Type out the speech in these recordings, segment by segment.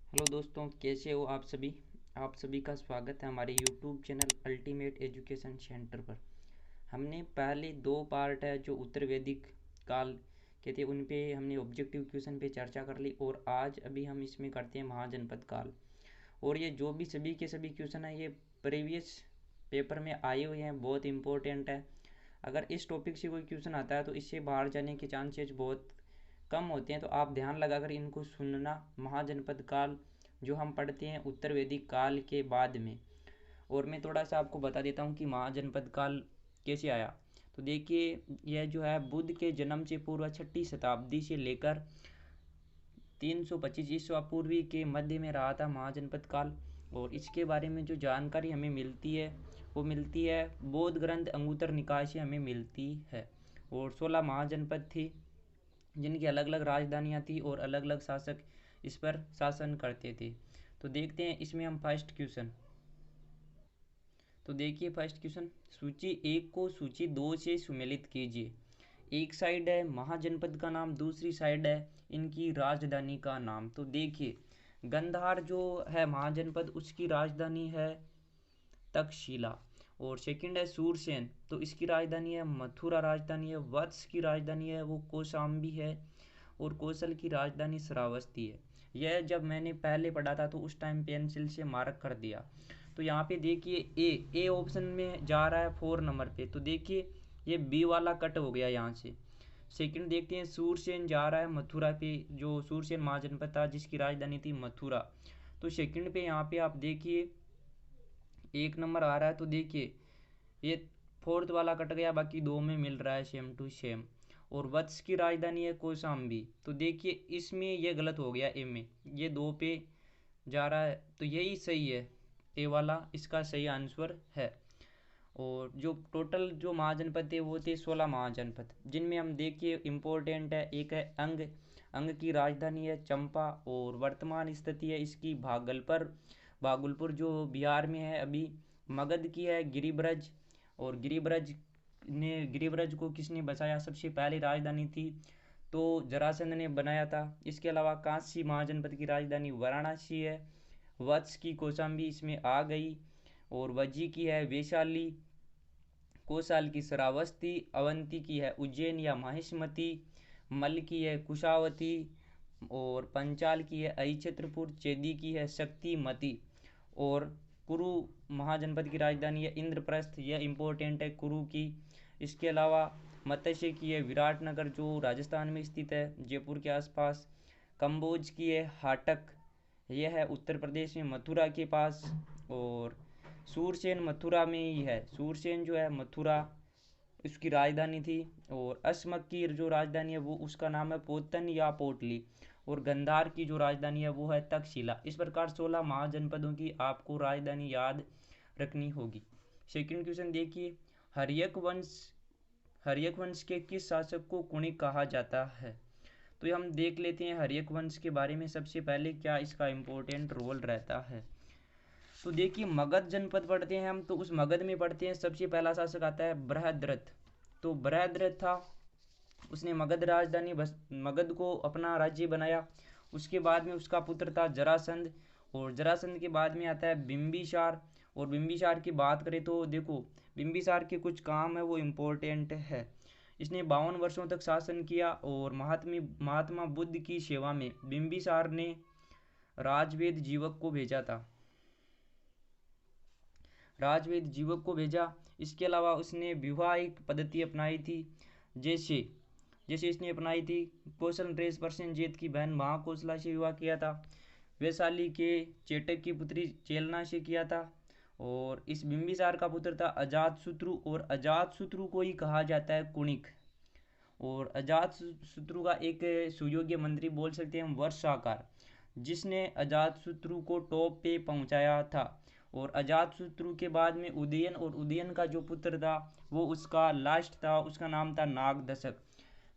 Hello दोस्तों, कैसे हो आप सभी का स्वागत है हमारे YouTube channel ultimate education centre पर। हमने पहले दो पार्ट है जो उत्तर वैदिक काल के थे, उन पे हमने ऑब्जेक्टिव क्वेश्चन पे चर्चा कर ली और आज अभी हम इसमें करते हैं महाजनपद काल। और ये जो भी सभी के सभी क्वेश्चन है ये प्रीवियस पेपर में आए हुए हैं, बहुत इंपॉर्टेंट है। अगर इस टॉपिक से कोई क्वेश्चन आता है तो इससे बाहर जाने के चांसेस बहुत कम होते हैं, तो आप ध्यान लगाकर इनको सुनना। महाजनपद काल जो हम पढ़ते हैं उत्तर वैदिक काल के बाद में। और मैं थोड़ा सा आपको बता देता हूँ कि महाजनपद काल कैसे आया। तो देखिए, यह जो है बुद्ध के जन्म से पूर्व 6ठी शताब्दी से लेकर 325 ईस्वा पूर्वी के मध्य में रहा था महाजनपद काल। और इसके बारे में जो जानकारी हमें मिलती है वो मिलती है बौद्ध ग्रंथ अंगुत्तर निकाय से हमें मिलती है। और 16 महाजनपद थी जिनकी अलग अलग राजधानियाँ थी और अलग अलग शासक इस पर शासन करते थे। तो देखते हैं इसमें हम फर्स्ट क्वेश्चन। तो देखिए फर्स्ट क्वेश्चन, सूची 1 को सूची 2 से सुमेलित कीजिए। एक साइड है महाजनपद का नाम, दूसरी साइड है इनकी राजधानी का नाम। तो देखिए, गंधार जो है महाजनपद उसकी राजधानी है तक्षशिला। और सेकंड है सूरसेन, तो इसकी राजधानी है मथुरा राजधानी है। वत्स की राजधानी है वो कौशाम्बी है। और कौशल की राजधानी श्रावस्ती है। यह जब मैंने पहले पढ़ा था तो उस टाइम पेंसिल से मार्क कर दिया। तो यहाँ पे देखिए ए ऑप्शन में जा रहा है 4 नंबर पे। तो देखिए ये बी वाला कट हो गया यहाँ से। सेकंड देखते हैं, सूरसेन जा रहा है मथुरा पे, जो सूरसेन महाजनपद था जिसकी राजधानी थी मथुरा। तो सेकंड पे यहाँ पे आप देखिए 1 नंबर आ रहा है। तो देखिए ये फोर्थ वाला कट गया, बाकी दो में मिल रहा है सेम टू सेम। और वत्स की राजधानी है कौशाम्बी। तो देखिए इसमें ये गलत हो गया, ए में ये 2 पे जा रहा है, तो यही सही है, ए वाला इसका सही आंसर है। और जो टोटल जो महाजनपद थे वो थे 16 महाजनपद, जिनमें हम देखिए इम्पोर्टेंट है, एक है अंग। अंग की राजधानी है चंपा और वर्तमान स्थिति है इसकी भागलपुर जो बिहार में है अभी। मगध की है गिरिब्रज। और गिरिब्रज को किसने बसाया, सबसे पहली राजधानी थी तो जरासंध ने बनाया था। इसके अलावा काशी महाजनपद की राजधानी वाराणसी है। वत्स की कौशाम्बी इसमें आ गई। और वज्जी की है वैशाली। कौशाल की श्रावस्ती। अवंती की है उज्जैन या महिष्मती। मल्ल की है कुशावती। और पंचाल की है अहिछत्रपुर। चेदी की है शक्तिमती। और कुरु महाजनपद की राजधानी है इंद्रप्रस्थ, यह इंपॉर्टेंट है कुरु की। इसके अलावा मत्स्य की है विराटनगर जो राजस्थान में स्थित है जयपुर के आसपास। कंबोज की है हाटक, यह है उत्तर प्रदेश में मथुरा के पास। और सूरसेन मथुरा में ही है, सूरसेन जो है मथुरा उसकी राजधानी थी। और अश्मक की जो राजधानी है वो उसका नाम है पोतन या पोटली। और गंधार की जो राजधानी है वो है तक्षशिला। इस प्रकार 16 महाजनपदों की आपको राजधानी याद रखनी होगी। सेकंड क्वेश्चन देखिए, हर्यक वंश के किस शासक को कुणिक कहा जाता है। तो ये हम देख लेते हैं हर्यक वंश के बारे में सबसे पहले क्या इसका इम्पोर्टेंट रोल रहता है। तो देखिए मगध जनपद पढ़ते हैं हम, तो उस मगध में पढ़ते हैं सबसे पहला शासक आता है बृहद्रथ। तो बृहद्रथ था, उसने मगध को अपना राज्य बनाया। उसके बाद में उसका पुत्र था जरासंध। और जरासंध के बाद में आता है बिंबिसार। और बिंबिसार की बात करें तो देखो बिंबिसार के कुछ काम है वो इम्पोर्टेंट है। इसने 52 वर्षों तक शासन किया। और महात्मा बुद्ध की सेवा में बिंबिसार ने राजवेद जीवक को भेजा था, राजवेद जीवक को भेजा। इसके अलावा उसने वैवाहिक पद्धति अपनाई थी, जैसे जैसे इसने अपनाई थी कौशल नरेश प्रसेनजीत की बहन महाकौशला से विवाह किया था। वैशाली के चेटक की पुत्री चेलना से किया था। और इस बिंबिसार का पुत्र था अजातशत्रु, और अजातशत्रु को ही कहा जाता है कुणिक। और अजातशत्रु का एक सुयोग्य मंत्री बोल सकते हैं हम वर्षाकार, जिसने अजातशत्रु को टॉप पे पहुंचाया था। और अजातशत्रु के बाद में उदयन, और उदयन का जो पुत्र था वो उसका लास्ट था, उसका नाम था नागदशक।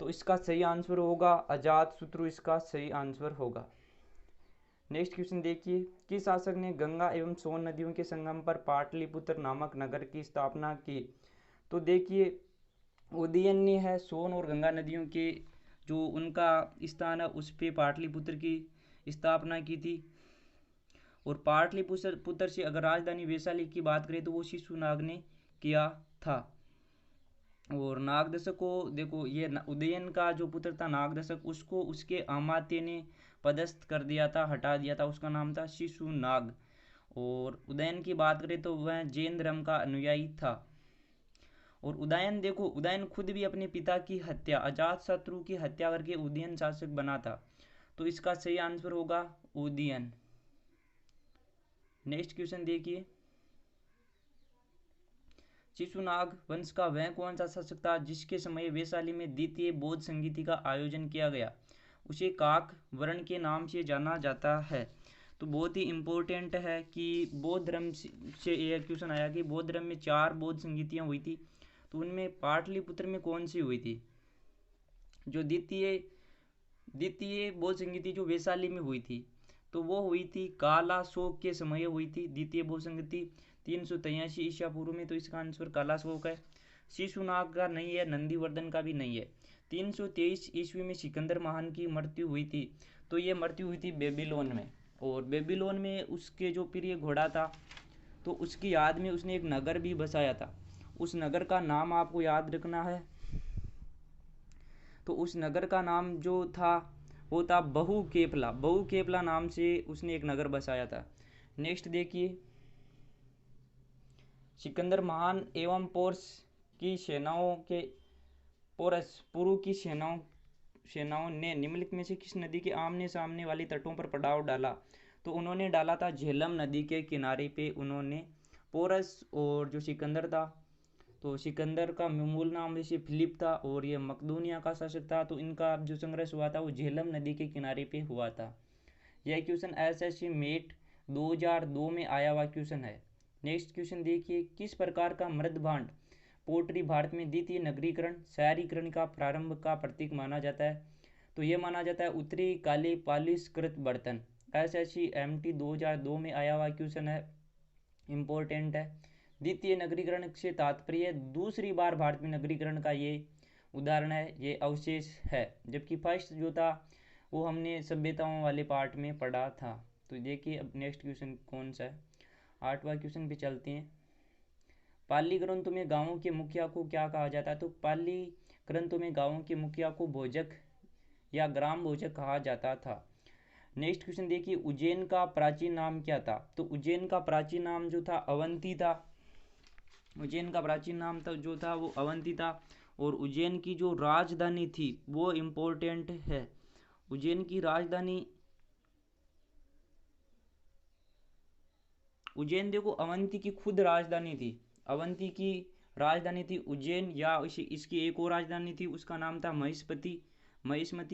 तो इसका सही आंसर होगा अजातशत्रु, इसका सही आंसर होगा। नेक्स्ट क्वेश्चन देखिए, किस शासक ने गंगा एवं सोन नदियों के संगम पर पाटलिपुत्र नामक नगर की स्थापना की। तो देखिए उदयन ने है सोन और गंगा नदियों के जो उनका स्थान है उस पे पाटलिपुत्र की स्थापना की थी। और पाटलिपुत्र से अगर राजधानी वैशाली की बात करें तो वो शिशुनाग ने किया था। और नागदशक को देखो, ये उदयन का जो पुत्र था नागदशक, उसको उसके अमात्य ने पदस्थ कर दिया था, हटा दिया था, उसका नाम था शिशुनाग। और उदयन की बात करें तो वह जैन धर्म का अनुयायी था। और उदयन देखो, उदयन खुद भी अपने पिता की हत्या, अजात शत्रु की हत्या करके उदयन शासक बना था। तो इसका सही आंसर होगा उदयन। नेक्स्ट क्वेश्चन देखिए, शिशुनाग वंश का वह कौन सा शासक था जिसके समय वैशाली में द्वितीय बौद्ध संगीति का आयोजन किया गया? उसे काक वर्ण के नाम से जाना जाता है। तो बहुत ही इम्पोर्टेंट है कि बौद्ध धर्म से यह क्वेश्चन आया कि बौद्ध धर्म में 4 बौद्ध संगीतियाँ हुई थी, तो उनमें पाटलिपुत्र में कौन सी हुई थी? जो द्वितीय बौद्ध संगीति जो वैशाली में हुई थी, तो वो हुई थी कालाशोक के समय हुई थी द्वितीय बौद्ध संगीति 383 ईसा पूर्व में। तो इसका आंसर कालाशोक है। शिशुनाग का नहीं है, नंदीवर्धन का भी नहीं है। 323 ईस्वी में सिकंदर महान की मृत्यु हुई थी, तो ये मृत्यु हुई थी बेबीलोन में। और बेबीलोन में उसके जो प्रिय घोड़ा था, तो उसकी याद में उसने एक नगर भी बसाया था। उस नगर का नाम आपको याद रखना है। तो उस नगर का नाम जो था वो था बहुकेपला। बहुकेपला नाम से उसने एक नगर बसाया था। नेक्स्ट देखिए, सिकंदर महान एवं पोरस पूर्व की सेनाओं ने निम्नलिखित में से किस नदी के आमने सामने वाली तटों पर पड़ाव डाला? तो उन्होंने डाला था झेलम नदी के किनारे पे उन्होंने पोरस। और जो सिकंदर था, तो सिकंदर का मूल नाम जैसे फिलिप था और ये मकदूनिया का शासक था। तो इनका जो संघर्ष हुआ था वो झेलम नदी के किनारे पे हुआ था। यह क्वेश्चन एसएससी मेट 2002 में आया हुआ क्वेश्चन है। नेक्स्ट क्वेश्चन देखिए, किस प्रकार का मृदभांड पोट्री भारत में द्वितीय नगरीकरण शहरीकरण का प्रारंभ का प्रतीक माना जाता है? तो ये माना जाता है उत्तरी काली पालिशकृत बर्तन। एसएससी एमटी 2002 में आया हुआ क्वेश्चन है, इम्पोर्टेंट है। द्वितीय नगरीकरण से तात्पर्य दूसरी बार भारत में नगरीकरण का ये उदाहरण है, ये अवशेष है। जबकि फर्स्ट जो था वो हमने सभ्यताओं वाले पार्ट में पढ़ा था। तो देखिए अब नेक्स्ट क्वेश्चन कौन सा है, 8वां क्वेश्चन पे चलते हैं। पाली ग्रंथों में गांवों के मुखिया को क्या कहा जाता है? तो पाली ग्रंथों में गांवों के मुखिया को भोजक या ग्राम भोजक कहा जाता था। नेक्स्ट क्वेश्चन देखिए, उज्जैन का प्राचीन नाम क्या था? तो उज्जैन का प्राचीन नाम जो था अवंती था। उज्जैन का प्राचीन नाम था जो था वो अवंती था। और उज्जैन की जो राजधानी थी वो इम्पोर्टेंट है। उज्जैन की राजधानी, उज्जैन देखो अवंती की खुद राजधानी थी। अवंती की राजधानी थी उज्जैन, या इसकी एक और राजधानी थी, उसका नाम था महिष्मती।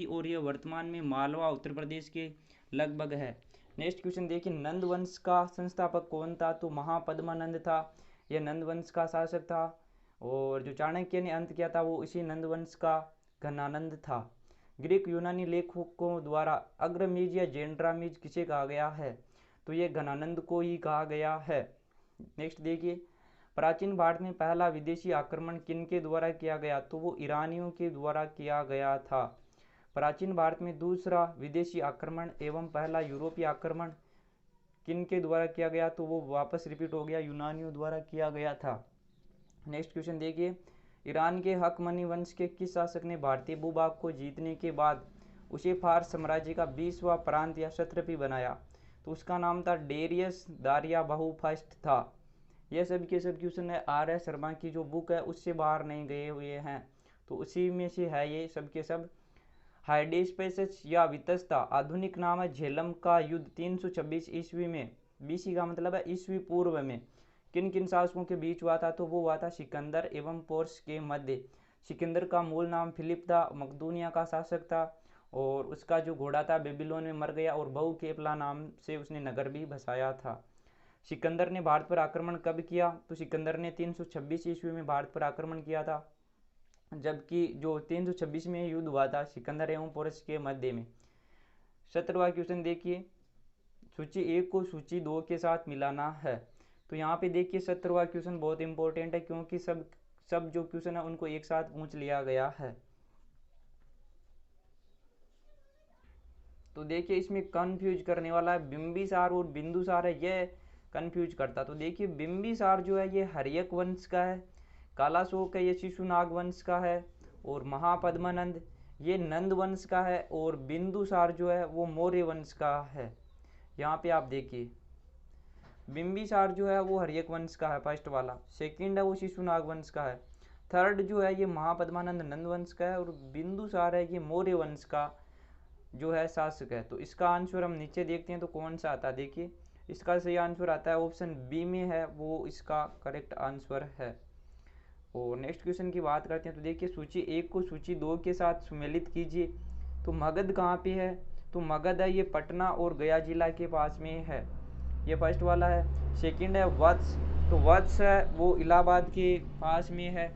और यह वर्तमान में मालवा उत्तर प्रदेश के लगभग है। नेक्स्ट क्वेश्चन देखिए, नंद वंश का संस्थापक कौन था? तो महापद्मानंद था, यह नंद वंश का शासक था। और जो चाणक्य ने अंत किया था वो इसी नंद वंश का घनानंद था। ग्रीक यूनानी लेखकों द्वारा अग्रमीज या जेंड्रामीज किसे कहा गया है? तो ये घनानंद को ही कहा गया है। नेक्स्ट देखिए, प्राचीन भारत में पहला विदेशी आक्रमण किन के द्वारा किया गया? तो वो ईरानियों के द्वारा किया गया था। प्राचीन भारत में दूसरा विदेशी आक्रमण एवं पहला यूरोपीय आक्रमण किन के द्वारा किया गया? तो वो वापस रिपीट हो गया, यूनानियों द्वारा किया गया था। नेक्स्ट क्वेश्चन देखिए, ईरान के हकमनी वंश के किस शासक ने भारतीय भूभाग को जीतने के बाद उसे फारस साम्राज्य का 20वां प्रांत या क्षत्रपी बनाया? तो उसका नाम था डेरियस दारिया बहु फर्स्ट था। यह सब के सब क्वेश्चन है RS शर्मा की जो बुक है उससे बाहर नहीं गए हुए हैं, तो उसी में से है ये सब के सब। हाइडेस्पेसस या वितस्ता आधुनिक नाम है झेलम का युद्ध 326 ईस्वी में, BC का मतलब है ईस्वी पूर्व में, किन किन शासकों के बीच हुआ था? तो वो हुआ था सिकंदर एवं पोर्स के मध्य। सिकंदर का मूल नाम फिलिप था, मकदूनिया का शासक था। और उसका जो घोड़ा था बेबीलोन में मर गया और बहुकेपला नाम से उसने नगर भी बसाया था। सिकंदर ने भारत पर आक्रमण कब किया? तो सिकंदर ने 326 ईस्वी में भारत पर आक्रमण किया था, जबकि जो 326 में युद्ध हुआ था सिकंदर एवं पोरस के मध्य में। 17वां क्वेश्चन देखिए, सूची 1 को सूची 2 के साथ मिलाना है। तो यहाँ पे देखिए 17वां क्वेश्चन बहुत इंपॉर्टेंट है क्योंकि सब जो क्वेश्चन है उनको एक साथ पूछ लिया गया है। तो देखिए इसमें कंफ्यूज करने वाला है, बिंबिसार और बिंदुसार है, ये कंफ्यूज करता। तो देखिए बिंबिसार जो है ये हर्यक वंश का है, कालाशोक है ये शिशुनाग वंश का है, और महापद्मानंद ये नंद वंश का है, और बिंदुसार जो है वो मौर्य वंश का है। यहाँ पे आप देखिए बिंबिसार जो है वो हर्यक वंश का है फर्स्ट वाला, सेकंड है वो शिशुनाग वंश का है, थर्ड जो है ये महापद्मानंद नंद वंश का है, और बिंदुसार है ये मौर्य वंश का जो है शासक है। तो इसका आंसर हम नीचे देखते हैं तो कौन सा आता है। देखिए इसका सही आंसर आता है ऑप्शन बी में है, वो इसका करेक्ट आंसर है। और नेक्स्ट क्वेश्चन की बात करते हैं तो देखिए सूची 1 को सूची 2 के साथ सम्मिलित कीजिए। तो मगध कहाँ पे है, तो मगध है ये पटना और गया जिला के पास में है, ये फर्स्ट वाला है। सेकंड है वत्स, तो वत्स है वो इलाहाबाद के पास में है।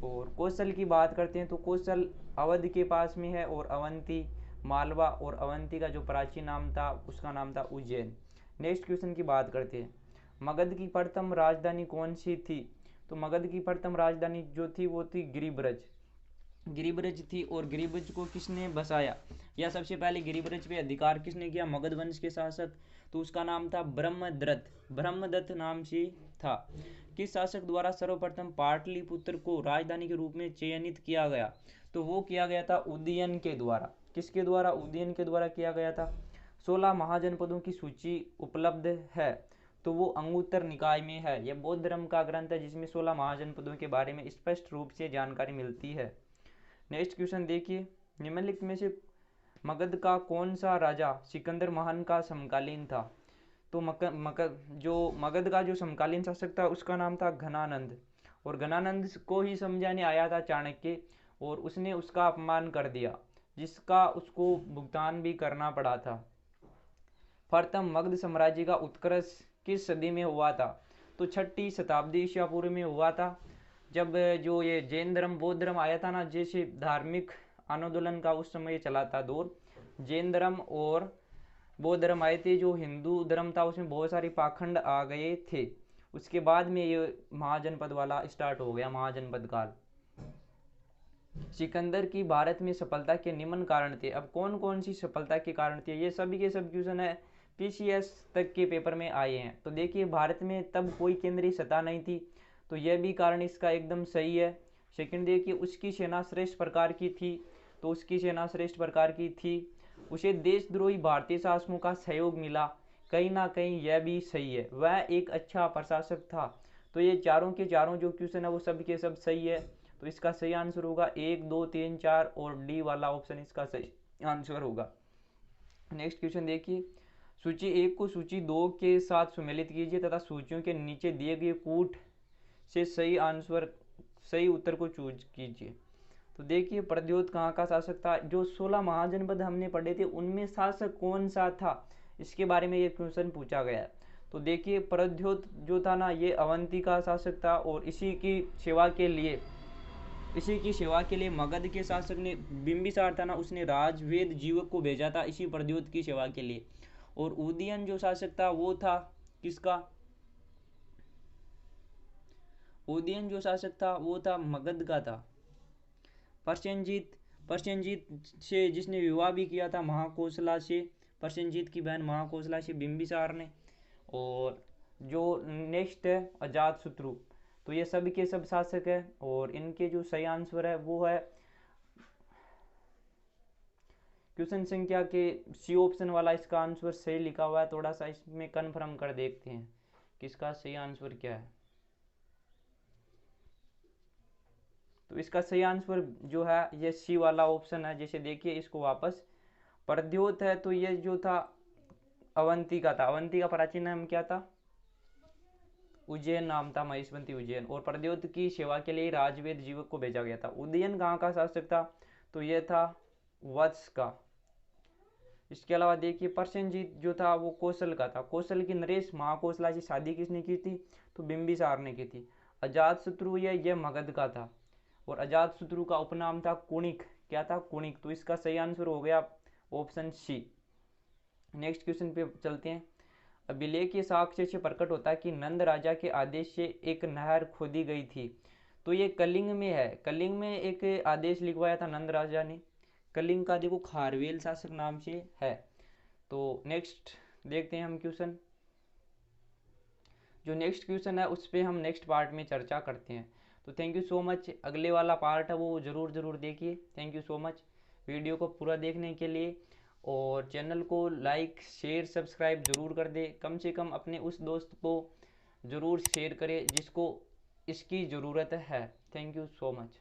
और कौशल की बात करते हैं तो कौशल अवध के पास में है, और अवंती मालवा, और अवंती का जो प्राचीन नाम था उसका नाम था उज्जैन। नेक्स्ट क्वेश्चन की बात करते हैं, मगध की प्रथम राजधानी कौन सी थी। तो मगध की प्रथम राजधानी जो थी वो थी गिरिब्रज, गिरिब्रज थी। और गिरिब्रज को किसने बसाया, या सबसे पहले गिरिब्रज पे अधिकार किसने किया, मगध वंश के शासक, तो उसका नाम था ब्रह्मदत्त, ब्रह्मदत्त नाम से था। किस शासक द्वारा सर्वप्रथम पाटलिपुत्र को राजधानी के रूप में चयनित किया गया, तो वो किया गया था उदयन के द्वारा। किसके द्वारा, उदयन के द्वारा किया गया था। 16 महाजनपदों की सूची उपलब्ध है, तो वो अंगुत्तर निकाय में है, यह बौद्ध धर्म का ग्रंथ है जिसमें 16 महाजनपदों के बारे में स्पष्ट रूप से जानकारी मिलती है। नेक्स्ट क्वेश्चन देखिए, निम्नलिखित में से मगध का कौन सा राजा सिकंदर महान का समकालीन था। तो मगध का जो समकालीन शासक था उसका नाम था घनानंद, और घनानंद को ही समझाने आया था चाणक्य, और उसने उसका अपमान कर दिया जिसका उसको भुगतान भी करना पड़ा था। प्रथम मगध साम्राज्य का उत्कर्ष किस सदी में हुआ था, तो 6ठी शताब्दी ईसा पूर्व में हुआ था, जब जो ये जैन धर्म बौद्ध धर्म आया था ना, जैसे धार्मिक आंदोलन का उस समय चला था दौर, जैन धर्म और बौद्ध धर्म आए थे, जो हिंदू धर्म था उसमें बहुत सारे पाखंड आ गए थे, उसके बाद में ये महाजनपद वाला स्टार्ट हो गया, महाजनपद काल। सिकंदर की भारत में सफलता के निम्न कारण थे, अब कौन कौन सी सफलता के कारण थे, ये सभी के सब क्वेश्चन है पीसीएस तक के पेपर में आए हैं। तो देखिए भारत में तब कोई केंद्रीय सत्ता नहीं थी, तो यह भी कारण इसका एकदम सही है। सेकंड देखिए उसकी सेना श्रेष्ठ प्रकार की थी, तो उसकी सेना श्रेष्ठ प्रकार की थी। उसे देशद्रोही भारतीय शासकों का सहयोग मिला, कहीं ना कहीं यह भी सही है। वह एक अच्छा प्रशासक था। तो ये चारों के चारों जो क्वेश्चन है वो सब के सब सही है। तो इसका सही आंसर होगा 1 2 3 4 और डी वाला ऑप्शन इसका सही आंसर होगा। नेक्स्ट क्वेश्चन देखिए, सूची 1 को सूची 2 के साथ सम्मिलित कीजिए तथा सूचियों के नीचे दिए गए कूट से सही उत्तर को चूज कीजिए। तो देखिए प्रद्योत कहाँ का शासक था, जो 16 महाजनपद हमने पढ़े थे उनमें शासक कौन सा था, इसके बारे में ये क्वेश्चन पूछा गया है। तो देखिए प्रद्योत जो था ना ये अवंती का शासक था, और इसी की सेवा के लिए मगध के शासक ने बिंबिसार था ना, उसने राजवेद जीवक को भेजा था इसी प्रद्योत की सेवा के लिए। और उदयन जो शासक था वो था किसका, उदयन जो शासक था वो था मगध का था। प्रसेनजीत से जिसने विवाह भी किया था महाकोशला से, प्रसेनजीत की बहन महाकोशला से बिंबिसार ने। और जो नेक्स्ट है अजातशत्रु, तो ये सब के सब शासक है, और इनके जो सही आंसर है वो है क्वेश्चन संख्या के सी ऑप्शन वाला, इसका आंसर सही लिखा हुआ है। थोड़ा सा इसमें कन्फर्म कर देखते हैं किसका सही आंसर क्या है। तो इसका सही आंसर जो है ये सी वाला ऑप्शन है। जैसे देखिए इसको वापस, प्रद्योत है तो ये जो था अवंती का था, अवंती का प्राचीन नाम क्या था, उज्जैन नाम था, महेशवंती उज्जैन। और प्रद्योत की सेवा के लिए राजवेद जीवक को भेजा गया था। उदयन कहाँ का शासक था, तो यह था वत्स का। इसके अलावा देखिए प्रसेनजीत जो था वो कौशल का था। कौशल की नरेश महाकोशला से शादी किसने की थी, तो बिंबिसार ने की थी। अजातशत्रु यह मगध का था, और अजातशत्रु का उपनाम था कुणिक, क्या था, कुणिक। तो इसका सही आंसर हो गया ऑप्शन सी। नेक्स्ट क्वेश्चन पे चलते हैं। अभिलेख के साक्ष्य से प्रकट होता है कि नंद राजा के आदेश से एक नहर खोदी गई थी। तो ये कलिंग में है, कलिंग में एक आदेश लिखवाया था नंद राजा ने। कलिंग का देखो खारवेल शासक नाम से है। तो नेक्स्ट देखते हैं हम क्वेश्चन। जो नेक्स्ट क्वेश्चन है उस पर हम नेक्स्ट पार्ट में चर्चा करते हैं। तो थैंक यू सो मच। अगले वाला पार्ट है वो ज़रूर देखिए। Thank you so much video को पूरा देखने के लिए। और चैनल को लाइक शेयर सब्सक्राइब ज़रूर कर दे। कम से कम अपने उस दोस्त को ज़रूर शेयर करें जिसको इसकी ज़रूरत है। Thank you so much.